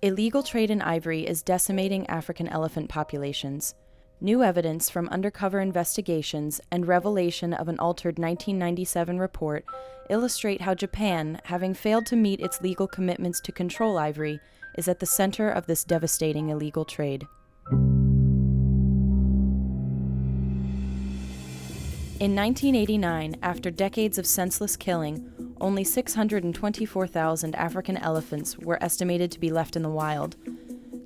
Illegal trade in ivory is decimating African elephant populations. New evidence from undercover investigations and revelation of an altered 1997 report illustrate how Japan, having failed to meet its legal commitments to control ivory, is at the center of this devastating illegal trade. In 1989, after decades of senseless killing, only 624,000 African elephants were estimated to be left in the wild.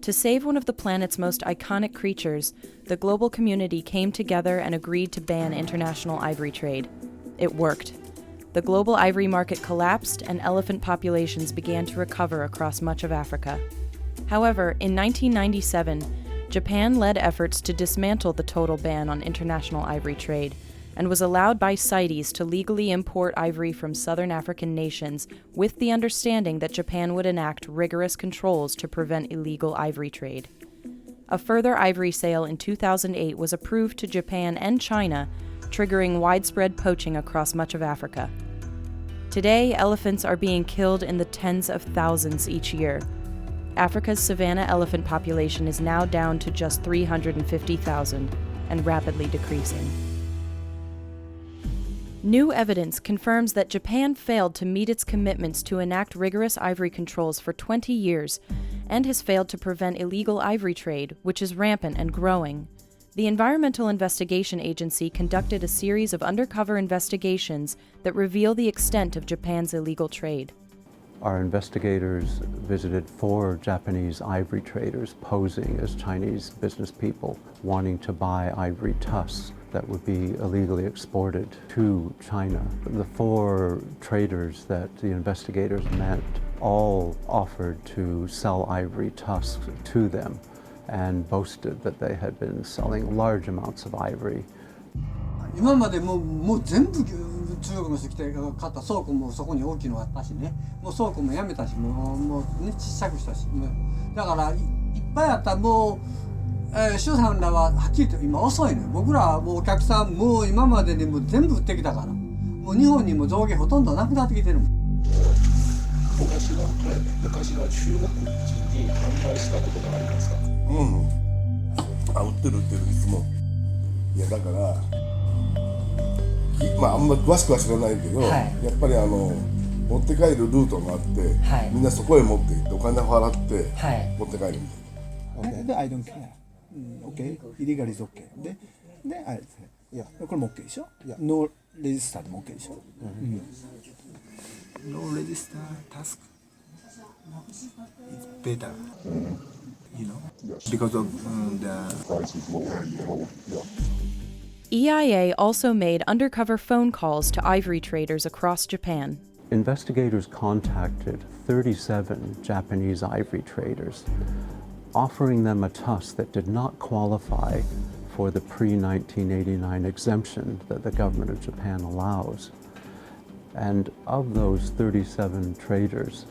To save one of the planet's most iconic creatures, the global community came together and agreed to ban international ivory trade. It worked. The global ivory market collapsed and elephant populations began to recover across much of Africa. However, in 1997, Japan led efforts to dismantle the total ban on international ivory trade, and was allowed by CITES to legally import ivory from southern African nations with the understanding that Japan would enact rigorous controls to prevent illegal ivory trade. A further ivory sale in 2008 was approved to Japan and China, triggering widespread poaching across much of Africa. Today, elephants are being killed in the tens of thousands each year. Africa's savanna elephant population is now down to just 350,000 and rapidly decreasing. New evidence confirms that Japan failed to meet its commitments to enact rigorous ivory controls for 20 years and has failed to prevent illegal ivory trade, which is rampant and growing. The Environmental Investigation Agency conducted a series of undercover investigations that reveal the extent of Japan's illegal trade. Our investigators visited 4 Japanese ivory traders posing as Chinese business people wanting to buy ivory tusks that would be illegally exported to China. The 4 traders that the investigators met all offered to sell ivory tusks to them and boasted that they had been selling large amounts of ivory. 今までもう全部中国の人来て買った倉庫もそこに大きいのあったしね、もう倉庫もやめたし、もうねちっちゃくしたし、だからいっぱいあったらもう、主さんらははっきりと今遅いのよ。僕らはもうお客さんもう今までにも全部売ってきたから、もう日本にも上下ほとんどなくなってきてるもん。昔は中国人に販売したことがありますか？売ってるいつも。いやだから。あんま詳しくは知らないけど、やっぱり持って帰るルートがあって、みんなそこへ持って行ってお金を払って持って帰るみたいな。で、I don't care. OK? Illegal is OK. で、いや、これも OK でしょ？No register でも OK でしょ？No register task is better. You know? Because of the price is lower. EIA also made undercover phone calls to ivory traders across Japan. Investigators contacted 37 Japanese ivory traders, offering them a tusk that did not qualify for the pre-1989 exemption that the government of Japan allows. And of those 37 traders,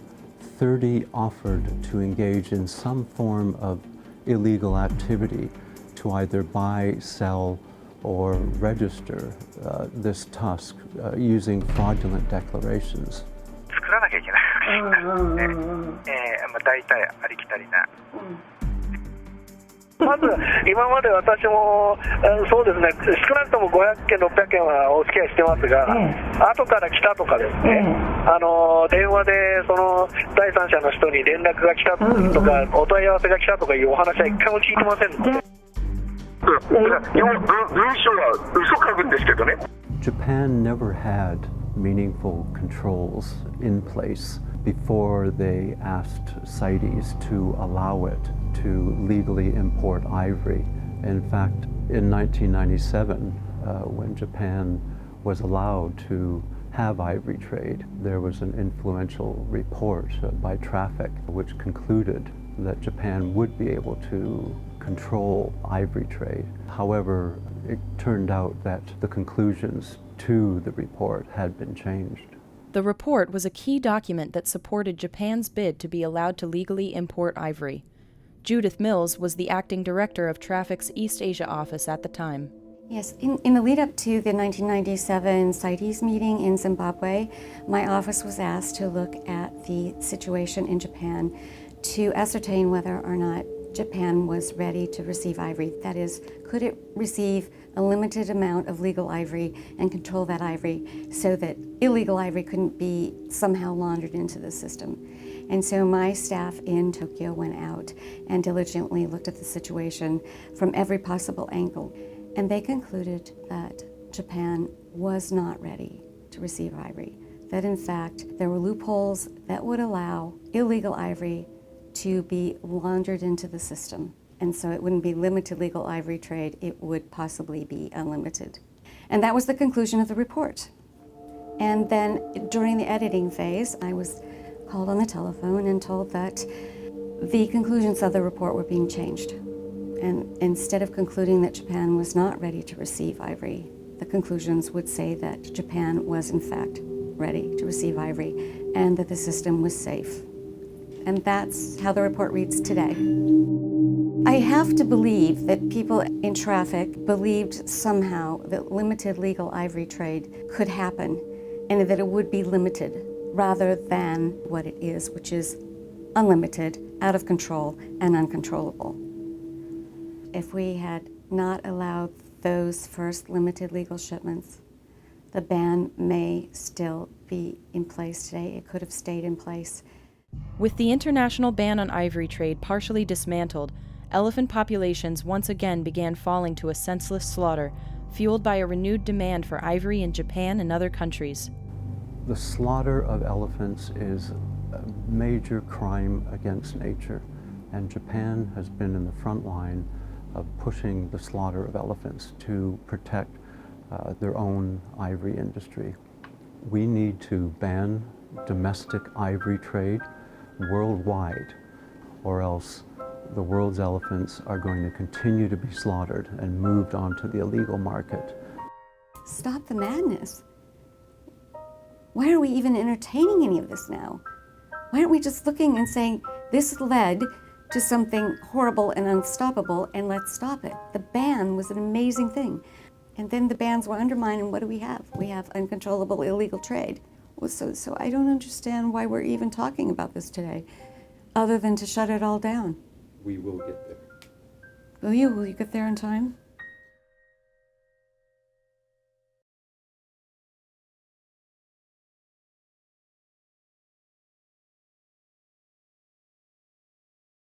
30 offered to engage in some form of illegal activity to either buy, sell, or register this tusk using fraudulent declarations. 作らなきゃいけないわけですね。大体ありきたりな。まず今まで私もそうですね、少なくとも500件600件はお付き合いしてますが、後から来たとかですね、電話でその第三者の人に連絡が来たとか、お問い合わせが来たとかいうお話は一回も聞いてませんので。Japan never had meaningful controls in place before they asked CITES to allow it to legally import ivory. In fact, in 1997, when Japan was allowed to have ivory trade, there was an influential report by Traffic which concluded that Japan would be able to control ivory trade. However, it turned out that the conclusions to the report had been changed. The report was a key document that supported Japan's bid to be allowed to legally import ivory. Judith Mills was the acting director of Traffic's East Asia office at the time. Yes, in the lead up to the 1997 CITES meeting in Zimbabwe, my office was asked to look at the situation in Japan to ascertain whether or not Japan was ready to receive ivory. That is, could it receive a limited amount of legal ivory and control that ivory so that illegal ivory couldn't be somehow laundered into the system. And so my staff in Tokyo went out and diligently looked at the situation from every possible angle. And they concluded that Japan was not ready to receive ivory. That in fact, there were loopholes that would allow illegal ivory to be laundered into the system. And so it wouldn't be limited legal ivory trade, it would possibly be unlimited. And that was the conclusion of the report. And then during the editing phase, I was called on the telephone and told that the conclusions of the report were being changed. And instead of concluding that Japan was not ready to receive ivory, the conclusions would say that Japan was in fact ready to receive ivory and that the system was safe. And that's how the report reads today. I have to believe that people in traffic believed somehow that limited legal ivory trade could happen and that it would be limited rather than what it is, which is unlimited, out of control, and uncontrollable. If we had not allowed those first limited legal shipments, the ban may still be in place today. It could have stayed in place. With the international ban on ivory trade partially dismantled, elephant populations once again began falling to a senseless slaughter, fueled by a renewed demand for ivory in Japan and other countries. The slaughter of elephants is a major crime against nature, and Japan has been in the front line of pushing the slaughter of elephants to protect their own ivory industry. We need to ban domestic ivory trade worldwide, or else the world's elephants are going to continue to be slaughtered and moved onto the illegal market. Stop the madness. Why are we even entertaining any of this now? Why aren't we just looking and saying, this led to something horrible and unstoppable, and let's stop it? The ban was an amazing thing. And then the bans were undermined, and what do we have? We have uncontrollable illegal trade. So I don't understand why we're even talking about this today, other than to shut it all down. We will get there. Will you? Will you get there in time?